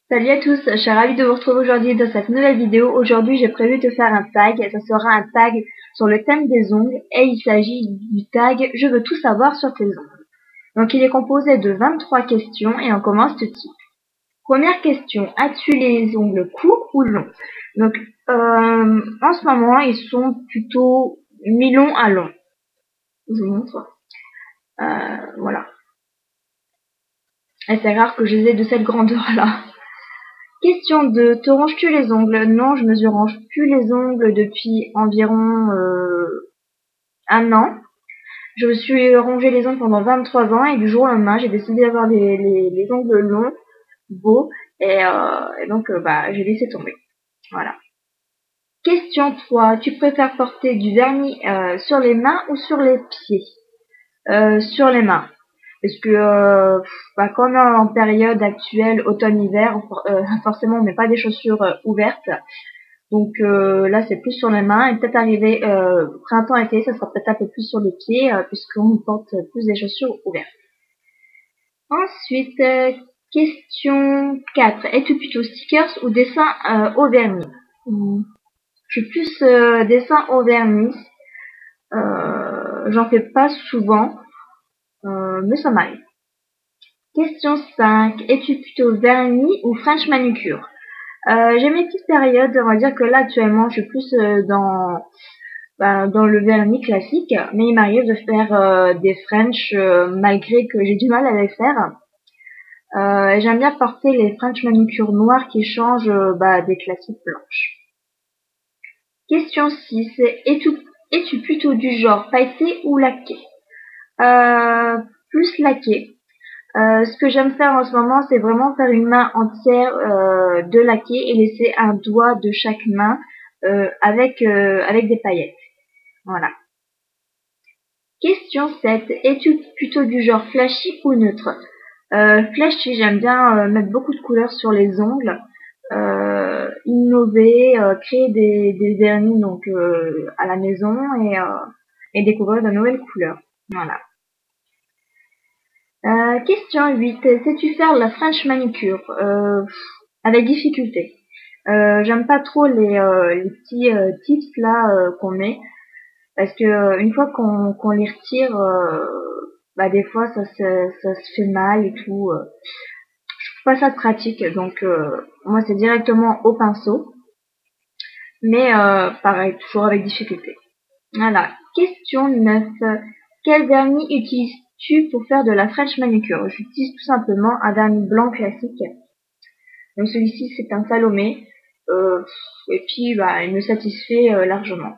Salut à tous, je suis ravie de vous retrouver aujourd'hui dans cette nouvelle vidéo. Aujourd'hui, j'ai prévu de faire un tag. Ça sera un tag sur le thème des ongles et il s'agit du tag « Je veux tout savoir sur tes ongles ». Donc, il est composé de 23 questions et on commence tout de suite. Première question, as-tu les ongles courts ou longs? Donc, en ce moment, ils sont plutôt mi-longs à longs. Je vous montre. Voilà. Et c'est rare que je les ai de cette grandeur-là. Question 2. Te ronges-tu les ongles? Non, je ne me ronge plus les ongles depuis environ un an. Je me suis rongé les ongles pendant 23 ans et du jour au lendemain, j'ai décidé d'avoir les ongles longs, beaux, et donc j'ai laissé tomber. Voilà. Question 3. Tu préfères porter du vernis sur les mains ou sur les pieds? Sur les mains. Parce que quand on est en période actuelle, automne-hiver, forcément on met pas des chaussures ouvertes. Donc là c'est plus sur les mains et peut-être arrivé printemps-été, ça sera peut-être un peu plus sur les pieds puisqu'on porte plus des chaussures ouvertes. Ensuite, question 4. Es-tu plutôt stickers ou dessin au vernis? Je suis plus dessin au vernis. J'en fais pas souvent, mais ça m'arrive. Question 5. Es-tu plutôt vernis ou French manucure? J'ai mes petites périodes, on va dire que là actuellement je suis plus dans le vernis classique, mais il m'arrive de faire des French malgré que j'ai du mal à les faire. J'aime bien porter les French manucure noirs qui changent des classiques blanches. Question 6. Es-tu plutôt du genre pailleté ou laqué? Plus laqué. Ce que j'aime faire en ce moment, c'est vraiment faire une main entière de laqué et laisser un doigt de chaque main avec des paillettes. Voilà. Question 7. Es-tu plutôt du genre flashy ou neutre? Flashy, j'aime bien mettre beaucoup de couleurs sur les ongles, innover, créer des vernis donc à la maison et découvrir de nouvelles couleurs. Voilà. Question 8. Sais-tu faire la French manicure? Avec difficulté. J'aime pas trop les petits tips là qu'on met parce que une fois qu'on les retire, des fois ça se fait mal et tout. Je trouve pas ça pratique, donc moi c'est directement au pinceau, mais pareil, toujours avec difficulté. Voilà. Question 9. Quel vernis utilises-tu pour faire de la French manicure? J'utilise tout simplement un vernis blanc classique. Donc celui-ci c'est un Salomé. Et puis il me satisfait largement.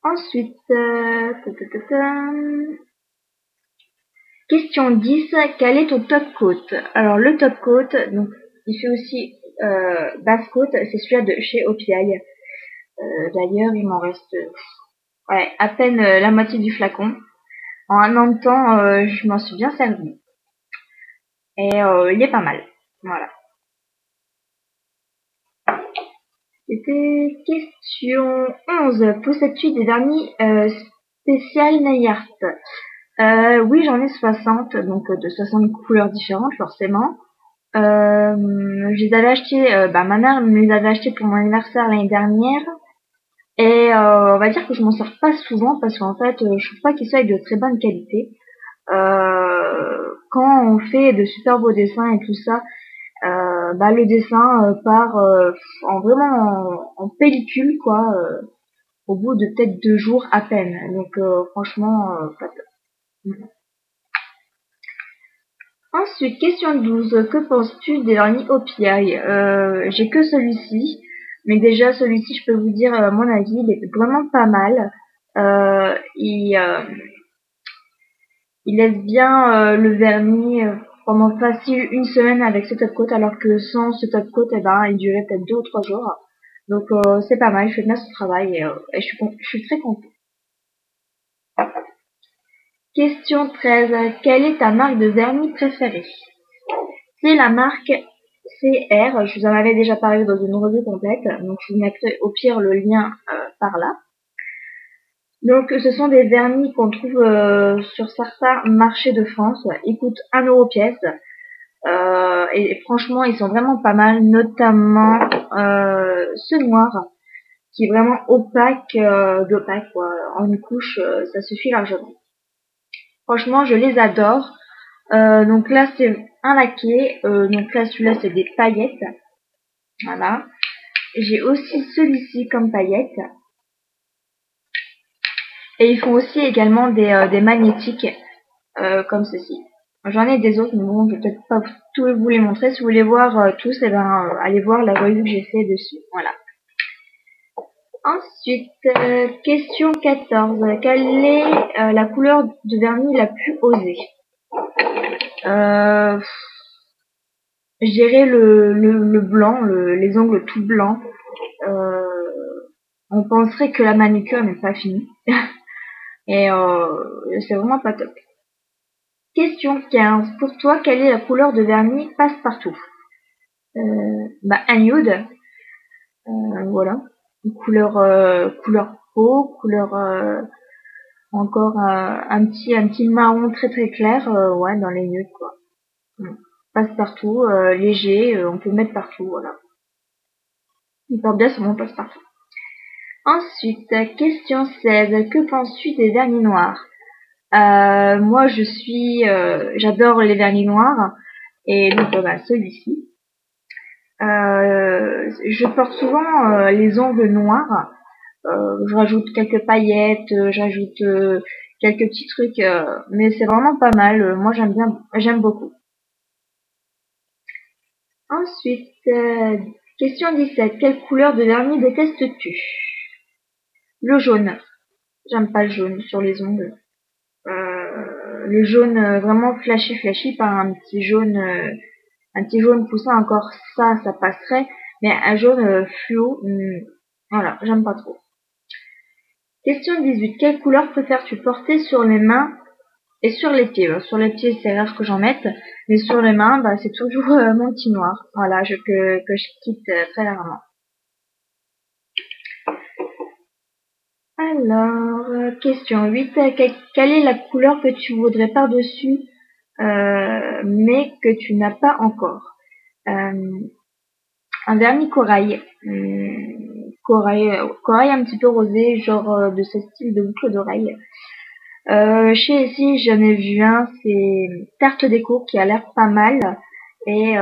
Ensuite, question 10. Quel est ton top coat? Alors le top coat, donc il fait aussi basse coat, c'est celui-là de chez OPI. D'ailleurs il m'en reste à peine la moitié du flacon. En un an de temps, je m'en suis bien servi. Et il est pas mal. Voilà. C'était question 11. Possèdes-tu des vernis spécial nail art? Oui, j'en ai 60, donc de 60 couleurs différentes forcément. Je les avais achetés, ma mère me les avait achetés pour mon anniversaire l'année dernière. Et on va dire que je m'en sers pas souvent parce qu'en fait, je trouve pas qu'ils soient de très bonne qualité. Quand on fait de super beaux dessins et tout ça, le dessin part en pellicule quoi, au bout de peut-être 2 jours à peine. Donc franchement, pas top. Ensuite, question 12. Que penses-tu des vernis OPI? J'ai que celui-ci, mais déjà celui-ci, je peux vous dire mon avis, il est vraiment pas mal. Il laisse bien le vernis pendant facile une semaine avec ce top coat, alors que sans ce top coat, il durait peut-être 2 ou 3 jours. Donc c'est pas mal, je fais bien ce travail et je suis très contente. Question 13. Quelle est ta marque de vernis préférée? C'est la marque CR. Je vous en avais déjà parlé dans une revue complète, donc je vous mettrai au pire le lien par là. Donc ce sont des vernis qu'on trouve sur certains marchés de France. Ils coûtent 1 € pièce. Et franchement, ils sont vraiment pas mal, notamment ce noir, qui est vraiment opaque, d'opaque, quoi. En une couche, ça suffit largement. Franchement, je les adore. Donc là, c'est un laqué. Donc là, celui-là, c'est des paillettes. Voilà. J'ai aussi celui-ci comme paillettes. Et ils font aussi également des magnétiques comme ceci. J'en ai des autres, mais bon, je vais peut-être pas tous vous les montrer. Si vous voulez voir tous, eh ben, allez voir la revue que j'ai fait dessus. Voilà. Ensuite, question 14. Quelle est la couleur de vernis la plus osée? Je dirais le blanc, les ongles tout blancs. On penserait que la manucure n'est pas finie. Et c'est vraiment pas top. Question 15. Pour toi, quelle est la couleur de vernis passe-partout? Un nude. Voilà. Couleur peau, couleur encore un petit marron très très clair, ouais, dans les nudes, quoi. Passe-partout, léger, on peut mettre partout, voilà. Il porte bien son nom passe-partout. Ensuite, question 16. Que penses-tu des vernis noirs? Moi, j'adore les vernis noirs, et donc celui-ci. Je porte souvent les ongles noirs. Je rajoute quelques paillettes, j'ajoute quelques petits trucs, mais c'est vraiment pas mal. Moi, j'aime beaucoup. Ensuite, question 17. Quelle couleur de vernis détestes-tu? Le jaune. J'aime pas le jaune sur les ongles. Le jaune vraiment flashy, par un petit jaune poussant, encore ça passerait. Mais un jaune fluo, voilà, j'aime pas trop. Question 18. Quelle couleur préfères-tu porter sur les mains et sur les pieds? Sur les pieds, c'est rare que j'en mette, mais sur les mains, c'est toujours mon petit noir. Voilà, que je quitte très rarement. Alors, question 8. Quelle est la couleur que tu voudrais par-dessus, mais que tu n'as pas encore? Un vernis corail. Corail un petit peu rosé, genre de ce style de boucle d'oreille. Chez ici, j'en ai vu un, c'est Tarte Déco qui a l'air pas mal. Et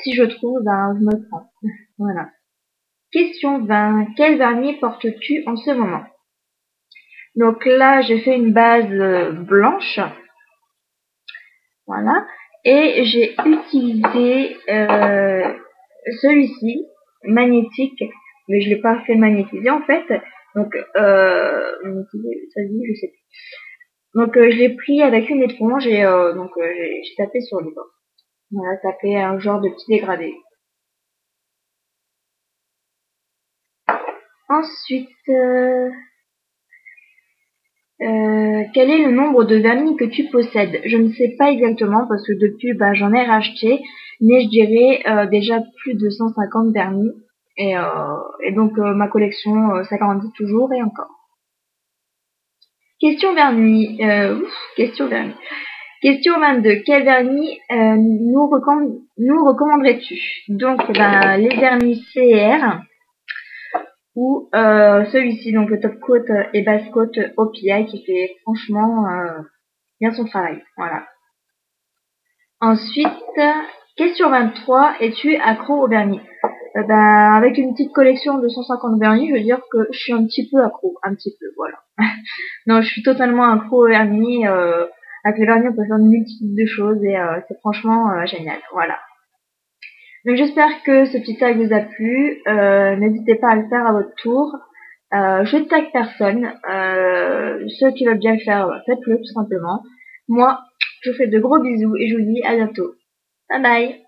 si je trouve, je me le prends. Voilà. Question 20. Quel vernis portes-tu en ce moment? Donc là, j'ai fait une base blanche. Voilà. Et j'ai utilisé celui-ci, magnétique, mais je l'ai pas fait magnétiser en fait. Donc, magnétiser, ça dit, je sais plus. Donc, je l'ai pris avec une éponge et j'ai tapé sur le bord. Voilà, ça fait un genre de petit dégradé. Ensuite, quel est le nombre de vernis que tu possèdes? Je ne sais pas exactement parce que depuis, j'en ai racheté, mais je dirais déjà plus de 150 vernis. Et donc, ma collection s'agrandit toujours et encore. Question vernis. Question vernis. Question 22. Quel vernis nous recommanderais-tu? Donc, les vernis CR ou celui-ci, donc le top coat et base coat OPI qui fait franchement bien son travail. Voilà. Ensuite, question 23. Es-tu accro au vernis? Avec une petite collection de 150 vernis, je veux dire que je suis un petit peu accro. Un petit peu, voilà. Non, je suis totalement accro au vernis. Avec les vernis, on peut faire une multitude de choses et c'est franchement génial. Voilà. Donc j'espère que ce petit tag vous a plu. N'hésitez pas à le faire à votre tour. Je tag personne. Ceux qui veulent bien le faire, faites-le tout simplement. Moi, je vous fais de gros bisous et je vous dis à bientôt. Bye bye.